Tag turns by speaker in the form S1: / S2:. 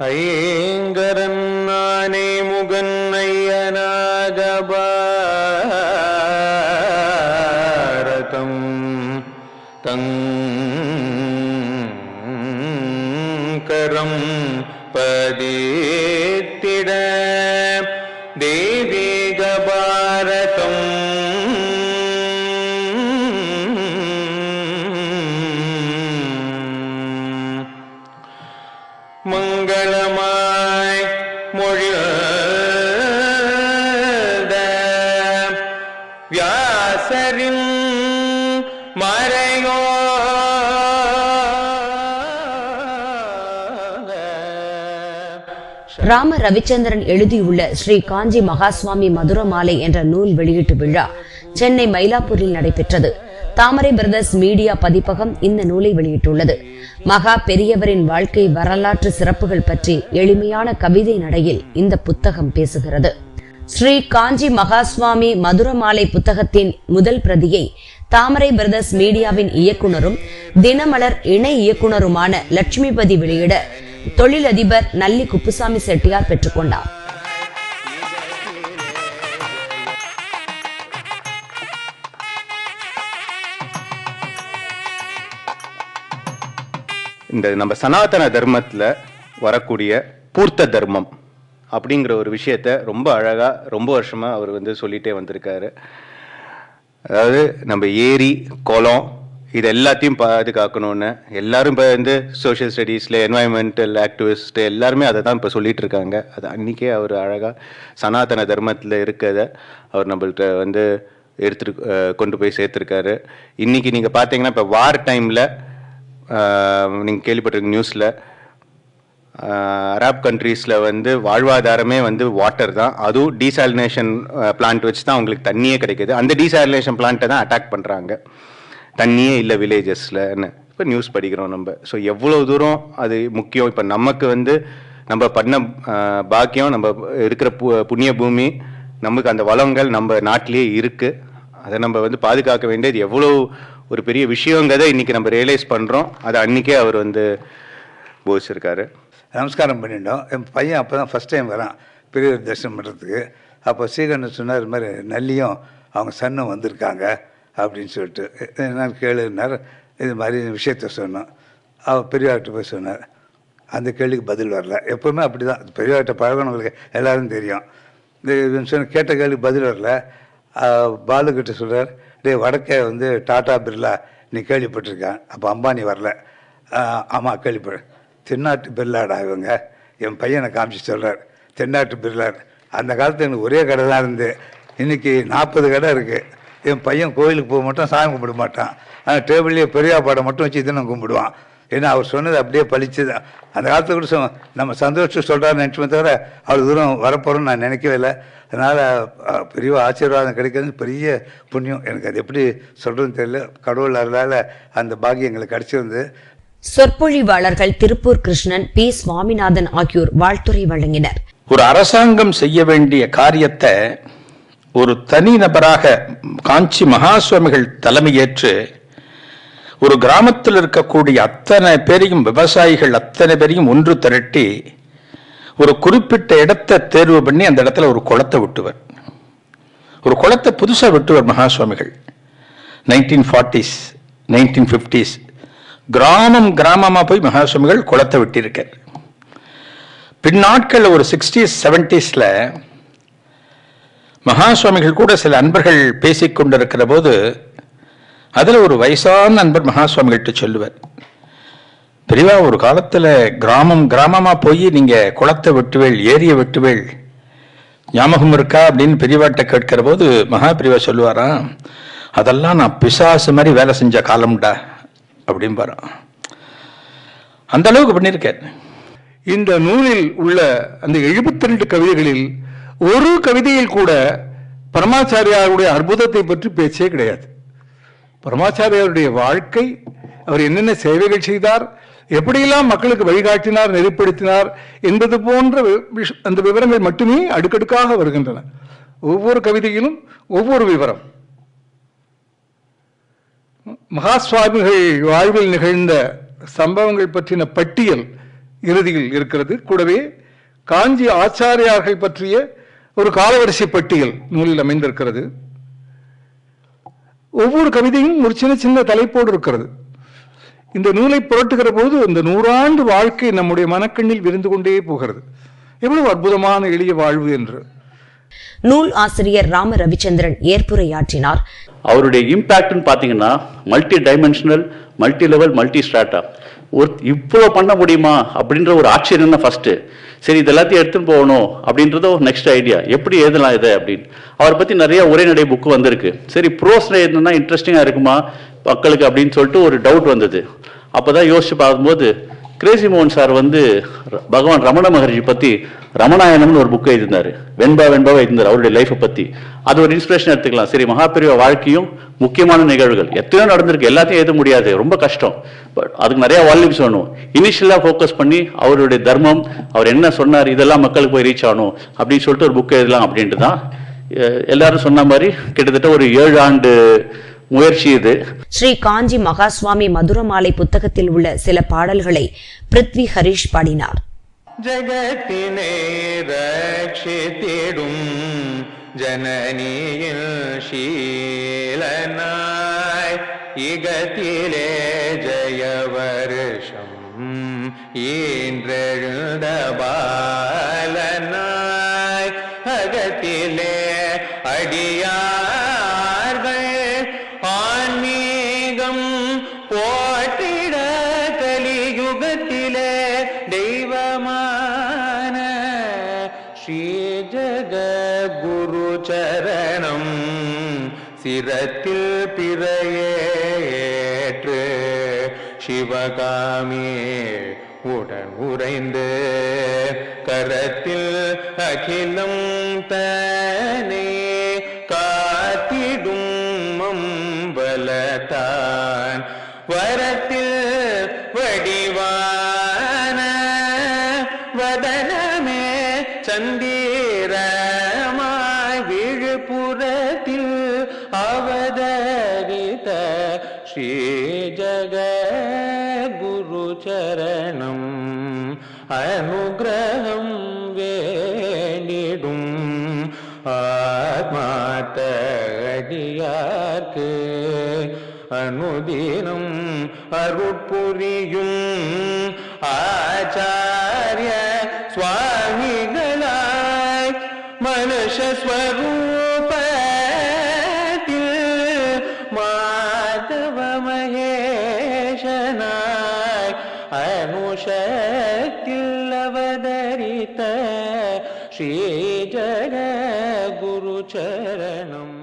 S1: ஐங்கரன் நானே முகன் ஐயனாகபாரதம் தங்கரம் பதித்திட தேவீக பாரதம் மங்களமாய் மொழிந்த வியாசரின் மறையோ
S2: ராம ரவிச்சந்திரன் எழுதியுள்ள ஸ்ரீ காஞ்சி மகாஸ்வாமி மதுரமாலை என்ற நூல் வெளியீட்டு விழா சென்னை மயிலாப்பூரில் நடைபெற்றது. தாமரை பிரதர்ஸ் மீடியா பதிப்பகம் இந்த நூலை வெளியிட்டுள்ளது. மகா பெரியவரின் வாழ்க்கை வரலாற்று சிறப்புகள் பற்றி எளிமையான கவிதை நடையில் இந்த புத்தகம் பேசுகிறது. ஸ்ரீ காஞ்சி மகாஸ்வாமி மதுரமாலை புத்தகத்தின் முதல் பிரதியை தாமரை பிரதர்ஸ் மீடியாவின் இயக்குனரும் தினமலர் இணை இயக்குனருமான லட்சுமிபதி வெளியிட தொழிலதிபர் நல்லி குப்புசாமி செட்டியார் பெற்றுக்கொண்டார்.
S1: இந்த நம்ம சனாதன தர்மத்தில் வரக்கூடிய பூர்த்த தர்மம் அப்படிங்கிற ஒரு விஷயத்த ரொம்ப அழகாக ரொம்ப வருஷமாக அவர் சொல்லிகிட்டே வந்திருக்காரு. அதாவது நம்ம ஏரி குளம் இது எல்லாத்தையும் பாதுகாக்கணும்னு எல்லாரும் இப்போ சோஷியல் ஸ்டடீஸில் என்வாயன்மெண்டல் ஆக்டிவிஸ்ட் எல்லாருமே அதை தான் இப்போ சொல்லிட்டு இருக்காங்க. அது அன்றைக்கே அவர் அழகாக சனாதன தர்மத்தில் இருக்கிறத அவர் நம்மள்கிட்ட கொண்டு போய் சேர்த்துருக்காரு. இன்றைக்கி நீங்கள் பார்த்தீங்கன்னா இப்போ வார் டைமில் நீங்கள் கேள்விப்பட்டிருக்க நியூஸில் அரப் கண்ட்ரீஸில் வாழ்வாதாரமே வாட்டர் தான். அதுவும் டீசாலினேஷன் பிளான்ட் வச்சு தான் அவங்களுக்கு தண்ணியே கிடைக்கிது. அந்த டீசாலினேஷன் பிளான்ட்டை தான் அட்டாக் பண்ணுறாங்க. தண்ணியே இல்லை வில்லேஜஸ்லன்னு இப்போ நியூஸ் படிக்கிறோம் நம்ம. ஸோ எவ்வளோ தூரம் அது முக்கியம். இப்போ நமக்கு நம்ம பண்ண பாக்கியம், நம்ம இருக்கிற புண்ணிய பூமி, நமக்கு அந்த வளங்கள் நம்ம நாட்டிலே இருக்குது. அதை நம்ம பாதுகாக்க வேண்டியது எவ்வளோ ஒரு பெரிய விஷயங்கிறத இன்றைக்கி நம்ம ரியலைஸ் பண்ணுறோம். அதை அன்றைக்கே அவர் போதிச்சிருக்காரு.
S3: நமஸ்காரம் பண்ணிட்டோம். என் பையன் அப்போ தான் ஃபஸ்ட் டைம் வரான் பெரியவர் தரிசனம் பண்ணுறதுக்கு. அப்போ ஸ்ரீகண்டன் சொன்னார், இது மாதிரி நல்லியும் அவங்க சன்னும் வந்திருக்காங்க அப்படின்னு சொல்லிட்டு. என்னன்னு கேளுன்னார். இது மாதிரி விஷயத்த சொன்னோம். அவர் பெரியவார்கிட்ட போய் சொன்னார். அந்த கேள்விக்கு பதில் வரல. எப்போவுமே அப்படி தான், பெரியவார்கிட்ட பழகினவங்களுக்கு எல்லாரும் தெரியும். இந்த சொன்ன கேட்ட கேள்விக்கு பதில் வரல. பாலுக்கிட்ட சொல்கிறார், டே வடக்கே டாடா பிர்லா நீ கேள்விப்பட்டிருக்கேன், அப்போ அம்பானி வரல. ஆமாம் கேள்விப்படு. தென்னாட்டு பிர்லாடா இவங்க. என் பையனை காமிச்சு சொல்கிறார், தென்னாட்டு பிர்லார். அந்த காலத்தில் எனக்கு ஒரே கடை தான் இருந்து, இன்றைக்கி 40 கடை இருக்குது. என் பையன் கோயிலுக்கு போக மாட்டான், சாமி கும்பிட மாட்டான். ஆனால் டேபிள்லேயே பெரியா பாடம் மட்டும் வச்சு தினம் கும்பிடுவான். ஏன்னா அவர் சொன்னது அப்படியே பழிச்சு தான். அந்த காலத்தில் கூட நம்ம சந்தோஷம் சொல்கிறாருன்னு நினச்சுமே தவிர அவ்வளோ தூரம் வரப்போகிறோன்னு நான் நினைக்கவே இல்லை. அதனால் பெரிய ஆசீர்வாதம் கிடைக்கிறது பெரிய புண்ணியம். எனக்கு அது எப்படி சொல்கிறதுன்னு தெரியல. கடவுள் அருளால் அந்த பாக்கியம் எங்களுக்கு கிடைச்சிருந்து.
S2: சொற்பொழிவாளர்கள் திருப்பூர் கிருஷ்ணன், பி சுவாமிநாதன் ஆகியோர் வாழ்த்துரை வழங்கினர்.
S4: ஒரு அரசாங்கம் செய்ய வேண்டிய காரியத்தை ஒரு தனி நபராக காஞ்சி மகாசுவாமிகள் தலைமையேற்று ஒரு கிராமத்தில் இருக்கக்கூடிய அத்தனை பேரையும், விவசாயிகள் அத்தனை பேரையும் ஒன்று திரட்டி ஒரு குறிப்பிட்ட இடத்தை தேர்வு பண்ணி அந்த இடத்துல ஒரு குளத்தை விட்டுவர். ஒரு குளத்தை புதுசாக விட்டுவர் மகாசுவாமிகள். 1940s 1950s கிராமமாக போய் மகாசுவாமிகள் குளத்தை விட்டிருக்கார். பின்னாட்கள் ஒரு 60s 70s மகாசுவாமிகள் கூட சில அன்பர்கள் பேசிக்கொண்டிருக்கிற போது அதில் ஒரு வயசான நண்பர் மகாசுவாமிகிட்ட சொல்லுவார், பெரியவா ஒரு காலத்தில் கிராமமாக போய் நீங்கள் குளத்தை வெட்டுவேள், ஏரியை வெட்டுவேள், ஞாபகம் இருக்கா அப்படின்னு பெரியவாட்ட கேட்கிற போது மகா பெரியவா சொல்லுவாராம், அதெல்லாம் நான் பிசாசு மாதிரி வேலை செஞ்ச காலம்டா அப்படின்பாரா. அந்த அளவுக்கு பண்ணியிருக்கேன்.
S5: இந்த நூலில் உள்ள அந்த 72 கவிதைகளில் ஒரு கவிதையில் கூட பரமாச்சாரியாருடைய அற்புதத்தை பற்றி பேச்சே கிடையாது. பரமாச்சாரியாருடைய வாழ்க்கை, அவர் என்னென்ன சேவைகள் செய்தார், எப்படியெல்லாம் மக்களுக்கு வழிகாட்டினார், நெறிப்படுத்தினார் என்பது போன்ற அந்த விவரங்கள் மட்டுமே அடுக்கடுக்காக வருகின்றன. ஒவ்வொரு கவிதையிலும் ஒவ்வொரு விவரம். மகாஸ்வாமிகள் வாழ்வில் நிகழ்ந்த சம்பவங்கள் பற்றின பட்டியல் இறுதியில் இருக்கிறது. கூடவே காஞ்சி ஆச்சாரியார்கள் பற்றிய ஒரு காலவரிசை பட்டியல் நூலில் அமைந்திருக்கிறது. ஒவ்வொரு கவிதையும் ஒரு சின்ன சின்ன தலைப்போடு இருக்கிறது. இந்த நூலை புரட்டுகிற போது இந்த 100 ஆண்டு வாழ்க்கை நம்முடைய மனக்கண்ணில் விரிந்து கொண்டே போகிறது. எவ்வளவு அற்புதமான எளிய வாழ்வு என்று.
S2: நூல் ஆசிரியர் ராம ரவிச்சந்திரன் ஏற்புரையாற்றினார்.
S6: அவருடைய இம்பாக்ட்னு பார்த்தீங்கன்னா multi dimensional, multi level, multi strata. இவ்வளோ பண்ண முடியுமா அப்படின்ற ஒரு ஆச்சரியம் தான் ஃபர்ஸ்ட். சரி, இது எல்லாத்தையும் எடுத்துன்னு போகணும் அப்படின்றத நெக்ஸ்ட் ஐடியா, எப்படி எழுதலாம் இதை அப்படின்னு. அவரை பற்றி நிறைய உரைநடை புக்கு வந்திருக்கு. சரி, ப்ரோஸில் எழுதுனா இன்ட்ரெஸ்டிங்காக இருக்குமா மக்களுக்கு அப்படின்னு சொல்லிட்டு ஒரு டவுட் வந்தது. அப்போ தான் யோசிச்சு பார்க்கும்போது கிரேசி மோகன் சார் பகவான் ரமண மகர்ஜி பற்றி ரமணாயணம்னு ஒரு புக்கை எழுதினார். வெண்பாவை எழுதினார் அவருடைய லைஃப்பை பற்றி. அது ஒரு இன்ஸ்பிரேஷன் எடுத்துக்கலாம். சரி, மகாபெரிவா வாழ்க்கையும் முக்கியமான நிகழ்வுகள் எத்தனையோ நடந்திருக்கு, எல்லாத்தையும் எழுத முடியாது, ரொம்ப கஷ்டம். பட் அதுக்கு நிறைய வால்யூம்ஸ் வேணும். இனிஷியலாக ஃபோக்கஸ் பண்ணி அவருடைய தர்மம், அவர் என்ன சொன்னார், இதெல்லாம் மக்களுக்கு போய் ரீச் ஆகணும் அப்படின்னு சொல்லிட்டு ஒரு புக்கை எழுதலாம் அப்படின்ட்டு தான் எல்லாரும் சொன்ன மாதிரி கிட்டத்தட்ட ஒரு 7 ஆண்டு முயற்சி இது.
S2: ஸ்ரீ காஞ்சி மகாஸ்வாமி மதுரமாலை புத்தகத்தில் உள்ள சில பாடல்களை பிருத்வி ஹரிஷ் பாடினார்.
S7: ஜகத்தினை ரட்சித்திடும் ஜனனியில் ஷீலனாய் இகத்திலே ஜய வருஷம் ஈன்றெழுந்த பாலனாய் அகத்திலே அடியார்கள் ஆன்மீகம் போற்றிட கலியுகத்திலே தெய்வமான ஸ்ரீ ஜகத்குரு சரணம் சிரத்தில் பிறையேற்று சிவகாமி உடன் உறைந்து கரத்தில் அகிலம் தனே காத்திடும் மம்பலத்தான் வரத்தில் வடிவான வதனமே சந்திரமாய் விழுப்புறத்தில் அவதரித்த ஸ்ரீ ஜகத்குரு சரணம் அனுகிரகம் வேண்டிடும் ஆத்மார்த்த அடியார்க்கு அனுதினம் அருட்புரியும் ஆச்சாரிய சுவாமிகளாய் மனுஷஸ்வரூபத்தில் மாதவ மகேஷனாய் அனுஷத்தில் அவதரித்த ஸ்ரீ ஜகத்குரு சரணம்.